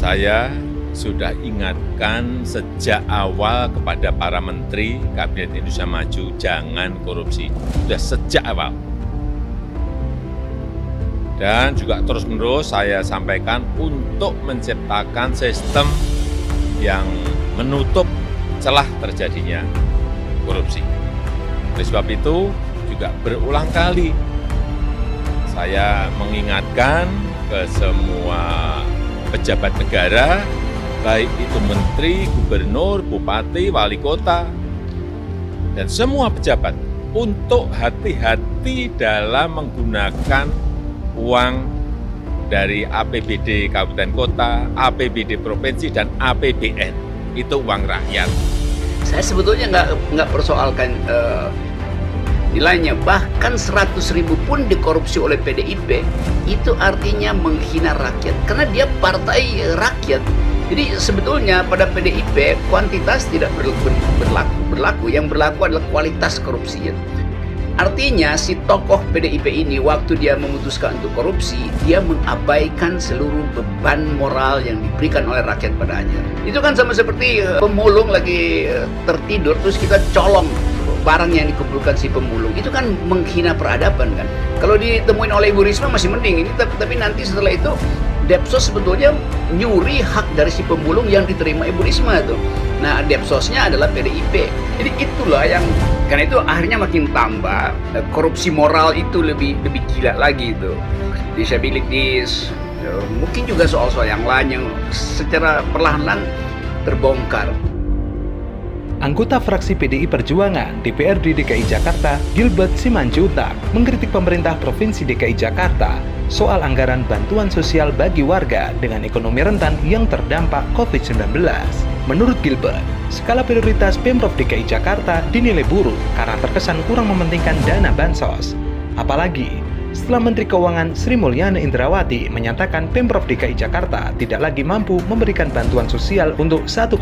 Saya sudah ingatkan sejak awal kepada para menteri Kabinet Indonesia Maju, jangan korupsi. Sudah sejak awal. Dan juga terus-menerus saya sampaikan untuk menciptakan sistem yang menutup celah terjadinya korupsi. Oleh sebab itu, juga berulang kali saya mengingatkan ke semua pejabat negara, baik itu menteri, gubernur, bupati, wali kota, dan semua pejabat untuk hati-hati dalam menggunakan uang dari APBD kabupaten kota, APBD provinsi, dan APBN. Itu uang rakyat. Saya sebetulnya nggak persoalkan nilainya, bahkan 100.000 pun dikorupsi oleh PDIP, itu artinya menghina rakyat, karena dia partai rakyat. Jadi sebetulnya pada PDIP kuantitas tidak berlaku, yang berlaku adalah kualitas korupsinya. Artinya si tokoh PDIP ini waktu dia memutuskan untuk korupsi, dia mengabaikan seluruh beban moral yang diberikan oleh rakyat padanya. Itu kan sama seperti pemulung lagi tertidur terus kita colong barang yang dikumpulkan si pemulung. Itu kan menghina peradaban kan. Kalau ditemuin oleh Ibu Risma masih mending, ini tapi nanti setelah itu Depsos sebetulnya nyuri hak dari si pemulung yang diterima Ibu Risma itu. Nah, Depsosnya adalah PDIP. Jadi itulah yang, karena itu akhirnya makin tambah korupsi moral itu lebih gila lagi itu. Disabilities, mungkin juga soal-soal yang lain yang secara perlahan-lahan terbongkar. Anggota fraksi PDI Perjuangan DPRD DKI Jakarta, Gilbert Simanjuntak, mengkritik pemerintah Provinsi DKI Jakarta soal anggaran bantuan sosial bagi warga dengan ekonomi rentan yang terdampak COVID-19. Menurut Gilbert, skala prioritas Pemprov DKI Jakarta dinilai buruk karena terkesan kurang mementingkan dana bansos. Apalagi setelah Menteri Keuangan Sri Mulyani Indrawati menyatakan Pemprov DKI Jakarta tidak lagi mampu memberikan bantuan sosial untuk 1,1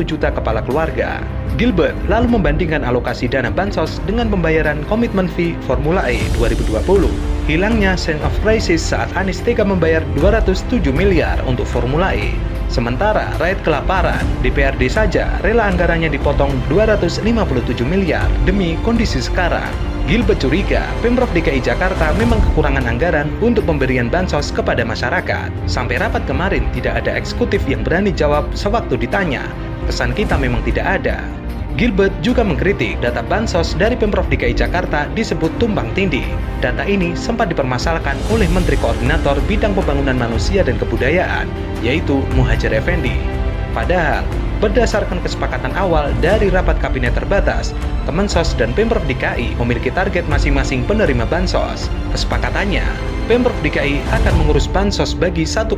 juta kepala keluarga. Gilbert lalu membandingkan alokasi dana bansos dengan pembayaran komitmen fee Formula E 2020. Hilangnya sense of crisis saat Anies tega membayar 207 miliar untuk Formula E. Sementara rakyat kelaparan, DPRD saja rela anggarannya dipotong 257 miliar demi kondisi sekarang. Gilbert curiga Pemprov DKI Jakarta memang kekurangan anggaran untuk pemberian bansos kepada masyarakat. Sampai rapat kemarin tidak ada eksekutif yang berani jawab sewaktu ditanya. Kesan kita memang tidak ada. Gilbert juga mengkritik data bansos dari Pemprov DKI Jakarta disebut tumbang tindih. Data ini sempat dipermasalahkan oleh Menteri Koordinator Bidang Pembangunan Manusia dan Kebudayaan, yaitu Muhadjir Effendi. Padahal, berdasarkan kesepakatan awal dari rapat kabinet terbatas, Kemensos dan Pemprov DKI memiliki target masing-masing penerima bansos. Kesepakatannya, Pemprov DKI akan mengurus bansos bagi 1,1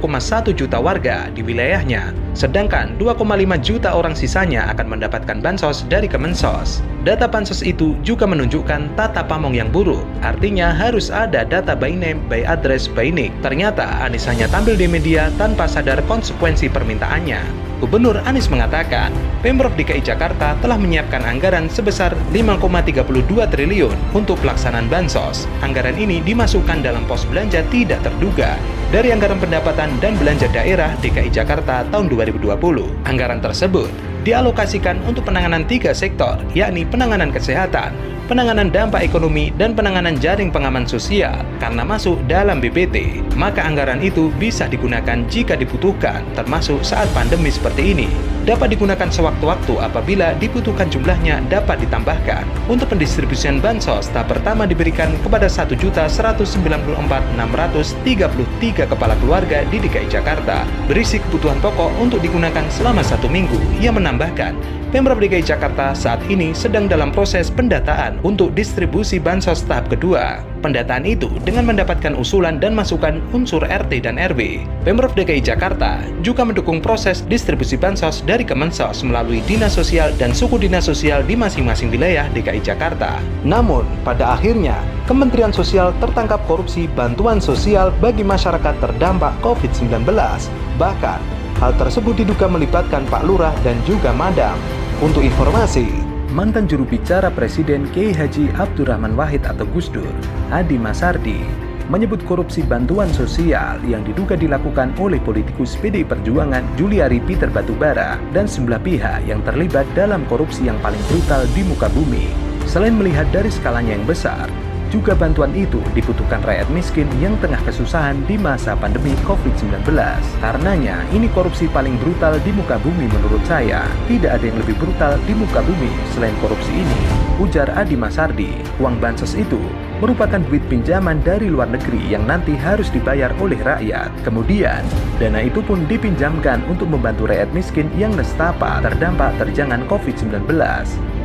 juta warga di wilayahnya, sedangkan 2,5 juta orang sisanya akan mendapatkan bansos dari Kemensos. Data bansos itu juga menunjukkan tata pamong yang buruk, artinya harus ada data by name, by address, by nick. Ternyata Anies hanya tampil di media tanpa sadar konsekuensi permintaannya. Gubernur Anies mengatakan, Pemprov DKI Jakarta telah menyiapkan anggaran sebesar 5,32 triliun untuk pelaksanaan bansos. Anggaran ini dimasukkan dalam pos belanja tidak terduga dari anggaran pendapatan dan belanja daerah DKI Jakarta tahun 2020. Anggaran tersebut dialokasikan untuk penanganan 3 sektor, yakni penanganan kesehatan, penanganan dampak ekonomi, dan penanganan jaring pengaman sosial. Karena masuk dalam BPT, maka anggaran itu bisa digunakan jika dibutuhkan, termasuk saat pandemi seperti ini. Dapat digunakan sewaktu-waktu apabila dibutuhkan, jumlahnya dapat ditambahkan. Untuk pendistribusian bansos, tahap pertama diberikan kepada 1.194.633 kepala keluarga di DKI Jakarta, berisi kebutuhan pokok untuk digunakan selama 1 minggu. Ia menambahkan, Pemprov DKI Jakarta saat ini sedang dalam proses pendataan untuk distribusi bansos tahap kedua. Pendataan itu dengan mendapatkan usulan dan masukan unsur RT dan RW. Pemprov DKI Jakarta juga mendukung proses distribusi bansos dari Kemensos melalui Dinas Sosial dan Suku Dinas Sosial di masing-masing wilayah DKI Jakarta. Namun, pada akhirnya, Kementerian Sosial tertangkap korupsi bantuan sosial bagi masyarakat terdampak COVID-19. Bahkan, hal tersebut diduga melibatkan Pak Lurah dan juga Madam. Untuk informasi, mantan juru bicara Presiden Kiai Haji Abdurrahman Wahid atau Gus Dur, Hadi Masardi, menyebut korupsi bantuan sosial yang diduga dilakukan oleh politikus PDI Perjuangan Juliari Peter Batubara dan sejumlah pihak yang terlibat dalam korupsi yang paling brutal di muka bumi. Selain melihat dari skalanya yang besar, juga bantuan itu dibutuhkan rakyat miskin yang tengah kesusahan di masa pandemi COVID-19. Karenanya, ini korupsi paling brutal di muka bumi menurut saya. Tidak ada yang lebih brutal di muka bumi selain korupsi ini, ujar Adi Masardi. Uang bansos itu merupakan duit pinjaman dari luar negeri yang nanti harus dibayar oleh rakyat. Kemudian, dana itu pun dipinjamkan untuk membantu rakyat miskin yang nestapa terdampak terjangan COVID-19.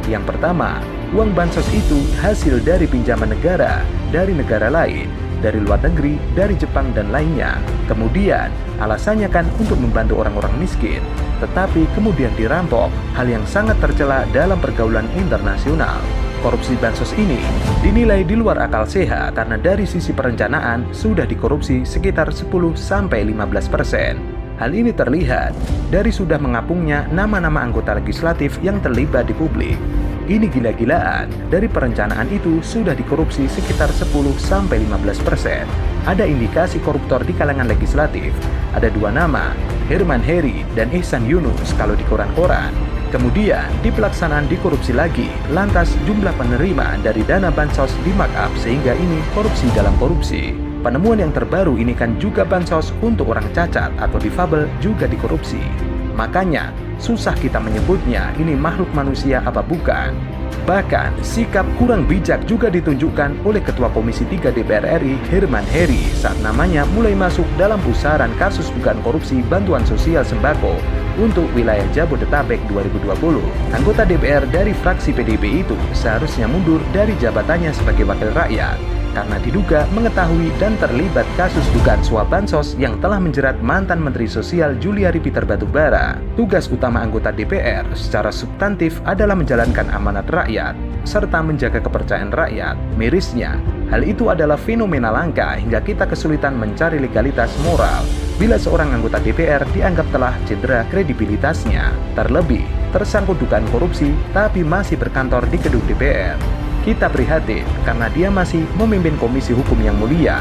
Yang pertama, uang bansos itu hasil dari pinjaman negara dari negara lain, dari luar negeri, dari Jepang dan lainnya. Kemudian, alasannya kan untuk membantu orang-orang miskin, tetapi kemudian dirampok, hal yang sangat tercela dalam pergaulan internasional. Korupsi bansos ini dinilai di luar akal sehat karena dari sisi perencanaan sudah dikorupsi sekitar 10-15%. Hal ini terlihat dari sudah mengapungnya nama-nama anggota legislatif yang terlibat di publik. Ini gila-gilaan, dari perencanaan itu sudah dikorupsi sekitar 10-15%. Ada indikasi koruptor di kalangan legislatif. Ada dua nama, Herman Heri dan Ihsan Yunus kalau di koran-koran. Kemudian di pelaksanaan dikorupsi lagi, lantas jumlah penerima dari dana bansos di markup sehingga ini korupsi dalam korupsi. Penemuan yang terbaru ini kan juga bansos untuk orang cacat atau difabel juga dikorupsi. Makanya, susah kita menyebutnya ini makhluk manusia apa bukan. Bahkan, sikap kurang bijak juga ditunjukkan oleh Ketua Komisi 3 DPR RI Herman Heri saat namanya mulai masuk dalam pusaran kasus dugaan korupsi bantuan sosial sembako untuk wilayah Jabodetabek 2020. Anggota DPR dari fraksi PDIP itu seharusnya mundur dari jabatannya sebagai wakil rakyat karena diduga mengetahui dan terlibat kasus dugaan suap bansos yang telah menjerat mantan Menteri Sosial Juliari Peter Batubara. Tugas utama anggota DPR secara substantif adalah menjalankan amanat rakyat serta menjaga kepercayaan rakyat. Mirisnya, hal itu adalah fenomena langka hingga kita kesulitan mencari legalitas moral bila seorang anggota DPR dianggap telah cedera kredibilitasnya. Terlebih, tersangkut dugaan korupsi tapi masih berkantor di gedung DPR. Kita prihatin karena dia masih memimpin Komisi Hukum yang mulia.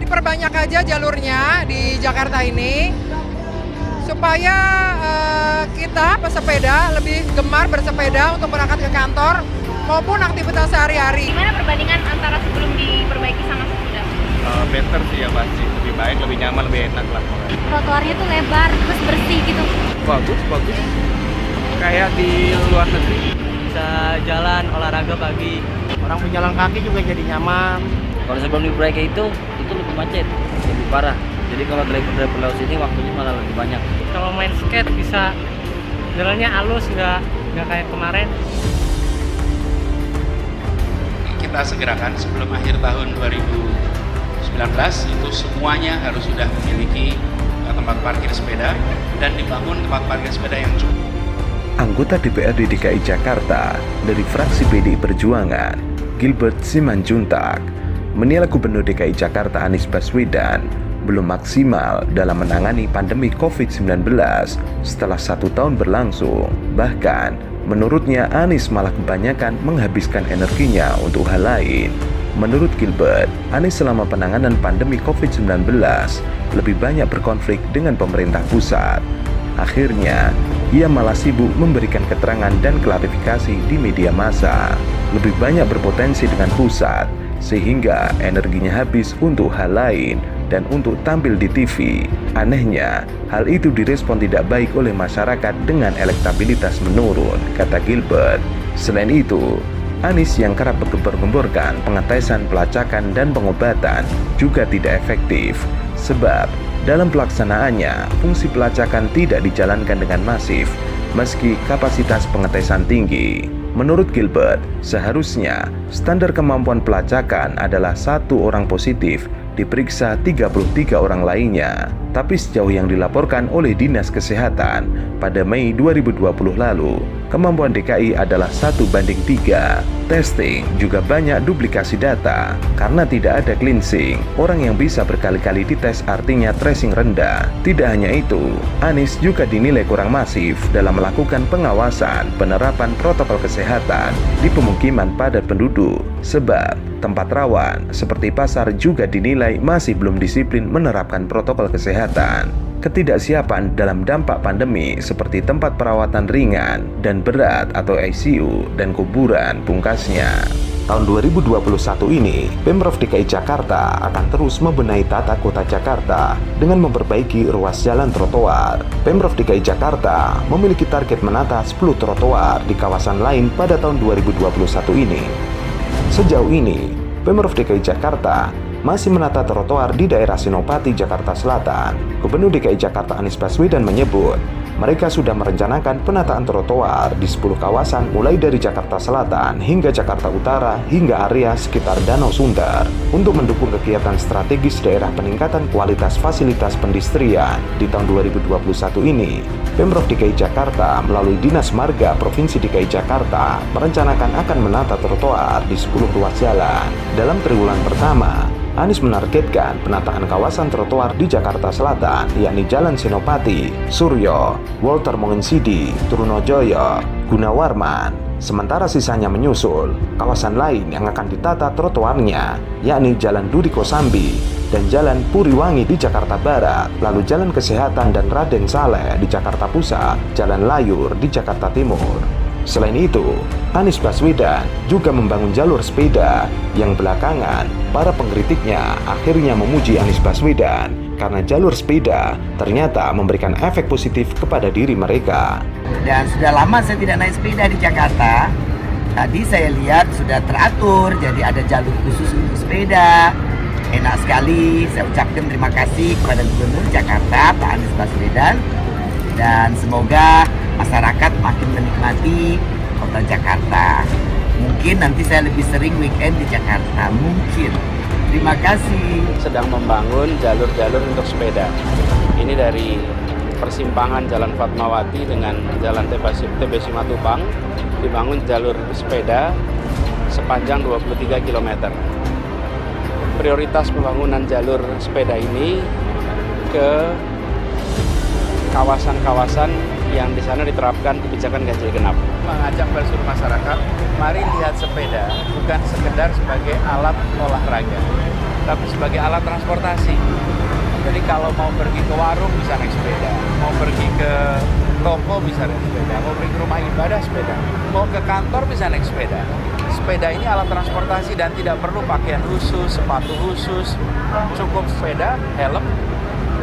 Diperbanyak aja jalurnya di Jakarta ini supaya kita pesepeda lebih gemar bersepeda untuk berangkat ke kantor maupun aktivitas sehari-hari. Gimana perbandingan antara sebelum diperbaiki sama sesudah? Better sih ya pasti, lebih baik, lebih nyaman, lebih enak lah. Trotoarnya tuh lebar, terus bersih gitu. Bagus. Kayak di luar negeri. Bisa jalan, olahraga pagi. Orang pejalan kaki juga jadi nyaman. Kalau sebelum diperbaiki itu lebih macet, lebih parah. Jadi kalau driver lewat sini waktunya malah lebih banyak. Kalau main skate bisa jalannya halus, nggak kayak kemarin. Kita segerakan sebelum akhir tahun 2019 itu semuanya harus sudah memiliki tempat parkir sepeda dan dibangun tempat parkir sepeda yang cukup. Anggota DPRD DKI Jakarta dari fraksi PDI Perjuangan, Gilbert Simanjuntak, menilai Gubernur DKI Jakarta Anies Baswedan belum maksimal dalam menangani pandemi COVID-19 setelah 1 tahun berlangsung. Bahkan, menurutnya Anies malah kebanyakan menghabiskan energinya untuk hal lain. Menurut Gilbert, Anies selama penanganan pandemi COVID-19 lebih banyak berkonflik dengan pemerintah pusat. Akhirnya, ia malah sibuk memberikan keterangan dan klarifikasi di media massa. Lebih banyak berpotensi dengan pusat, sehingga energinya habis untuk hal lain dan untuk tampil di TV. Anehnya, hal itu direspon tidak baik oleh masyarakat dengan elektabilitas menurun, kata Gilbert. Selain itu, Anies yang kerap bergembor-gemborkan pengetesan, pelacakan, dan pengobatan juga tidak efektif. Sebab, dalam pelaksanaannya, fungsi pelacakan tidak dijalankan dengan masif, meski kapasitas pengetesan tinggi. Menurut Gilbert, seharusnya standar kemampuan pelacakan adalah 1 orang positif diperiksa 33 orang lainnya. Tapi sejauh yang dilaporkan oleh Dinas Kesehatan pada Mei 2020 lalu, kemampuan DKI adalah 1:3. Testing juga banyak duplikasi data karena tidak ada cleansing. Orang yang bisa berkali-kali dites artinya tracing rendah. Tidak hanya itu, Anies juga dinilai kurang masif dalam melakukan pengawasan penerapan protokol kesehatan di pemukiman padat penduduk. Sebab tempat rawan seperti pasar juga dinilai masih belum disiplin menerapkan protokol kesehatan. Ketidaksiapan dalam dampak pandemi seperti tempat perawatan ringan dan berat atau ICU dan kuburan pungkasnya. Tahun 2021 ini, Pemprov DKI Jakarta akan terus membenahi tata kota Jakarta dengan memperbaiki ruas jalan trotoar. Pemprov DKI Jakarta memiliki target menata 10 trotoar di kawasan lain pada tahun 2021 ini. Sejauh ini, Pemprov DKI Jakarta masih menata trotoar di daerah Senopati, Jakarta Selatan. Gubernur DKI Jakarta Anies Baswedan menyebut, mereka sudah merencanakan penataan trotoar di 10 kawasan mulai dari Jakarta Selatan hingga Jakarta Utara hingga area sekitar Danau Sunter untuk mendukung kegiatan strategis daerah peningkatan kualitas fasilitas pendistrian. Di tahun 2021 ini, Pemprov DKI Jakarta melalui Dinas Marga Provinsi DKI Jakarta merencanakan akan menata trotoar di 10 ruas jalan. Dalam triwulan pertama, Anies menargetkan penataan kawasan trotoar di Jakarta Selatan, yakni Jalan Senopati, Suryo, Walter Mongensidi, Trunojoyo, Gunawarman. Sementara sisanya menyusul kawasan lain yang akan ditata trotoarnya, yakni Jalan Duri Kosambi dan Jalan Puriwangi di Jakarta Barat, lalu Jalan Kesehatan dan Raden Saleh di Jakarta Pusat, Jalan Layur di Jakarta Timur. Selain itu, Anies Baswedan juga membangun jalur sepeda yang belakangan para pengkritiknya akhirnya memuji Anies Baswedan karena jalur sepeda ternyata memberikan efek positif kepada diri mereka. Dan sudah lama saya tidak naik sepeda di Jakarta. Tadi saya lihat sudah teratur, jadi ada jalur khusus untuk sepeda. Enak sekali, saya ucapkan terima kasih kepada Gubernur Jakarta, Pak Anies Baswedan. Dan semoga masyarakat makin menikmati kota Jakarta. Mungkin nanti saya lebih sering weekend di Jakarta, mungkin. Terima kasih. Sedang membangun jalur-jalur untuk sepeda. Ini dari persimpangan Jalan Fatmawati dengan Jalan TB Simatupang, dibangun jalur sepeda sepanjang 23 km. Prioritas pembangunan jalur sepeda ini ke kawasan-kawasan yang di sana diterapkan kebijakan ganjil genap. Mengajak seluruh masyarakat, mari lihat sepeda bukan sekedar sebagai alat olahraga, tapi sebagai alat transportasi. Jadi kalau mau pergi ke warung bisa naik sepeda, mau pergi ke toko bisa naik sepeda, mau pergi ke rumah ibadah sepeda, mau ke kantor bisa naik sepeda. Sepeda ini alat transportasi dan tidak perlu pakaian khusus, sepatu khusus, cukup sepeda, helm,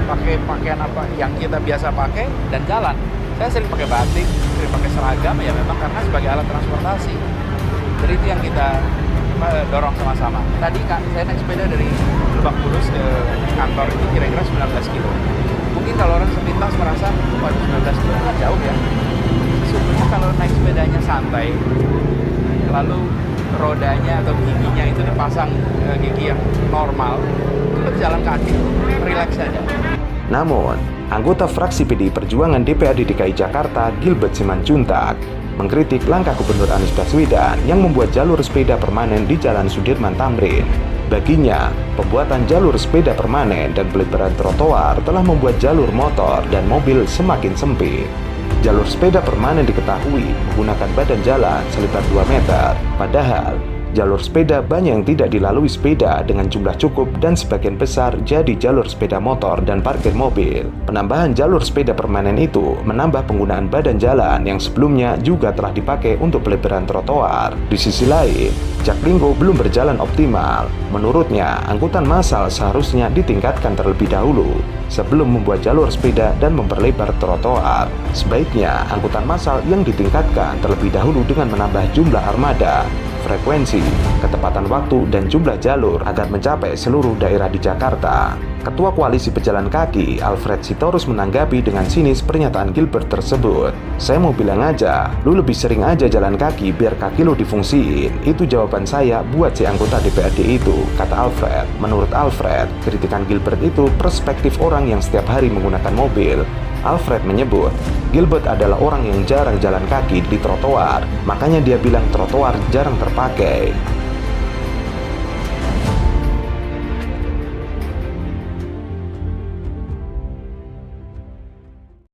pakai pakaian apa yang kita biasa pakai dan jalan. Saya sering pakai batik, sering pakai seragam ya memang karena sebagai alat transportasi. Jadi itu yang kita dorong sama-sama. Tadi saya naik sepeda dari Lebak Bulus ke kantor itu kira-kira 19 kilo. Mungkin kalau orang sepintas merasa, waduh 19 kilo kan jauh ya. Sesungguhnya kalau naik sepedanya santai, lalu rodanya atau giginya itu dipasang gigi yang normal, itu jalan kaki, rileks saja. Namun, anggota fraksi PDI Perjuangan DPRD DKI Jakarta Gilbert Simanjuntak mengkritik langkah Gubernur Anies Baswedan yang membuat jalur sepeda permanen di Jalan Sudirman Tamrin. Baginya, pembuatan jalur sepeda permanen dan pelebaran trotoar telah membuat jalur motor dan mobil semakin sempit. Jalur sepeda permanen diketahui menggunakan badan jalan selebar 2 meter, padahal jalur sepeda banyak yang tidak dilalui sepeda dengan jumlah cukup dan sebagian besar jadi jalur sepeda motor dan parkir mobil. Penambahan jalur sepeda permanen itu menambah penggunaan badan jalan yang sebelumnya juga telah dipakai untuk pelebaran trotoar. Di sisi lain, Jaklingko belum berjalan optimal. Menurutnya, angkutan massal seharusnya ditingkatkan terlebih dahulu sebelum membuat jalur sepeda dan memperlebar trotoar. Sebaiknya, angkutan massal yang ditingkatkan terlebih dahulu dengan menambah jumlah armada, frekuensi, ketepatan waktu, dan jumlah jalur agar mencapai seluruh daerah di Jakarta. Ketua Koalisi Pejalan Kaki, Alfred Sitorus, menanggapi dengan sinis pernyataan Gilbert tersebut. "Saya mau bilang aja, lu lebih sering aja jalan kaki biar kaki lu difungsiin. Itu jawaban saya buat si anggota DPRD itu," kata Alfred. Menurut Alfred, kritikan Gilbert itu perspektif orang yang setiap hari menggunakan mobil. Alfred menyebut, Gilbert adalah orang yang jarang jalan kaki di trotoar, makanya dia bilang trotoar jarang terpakai.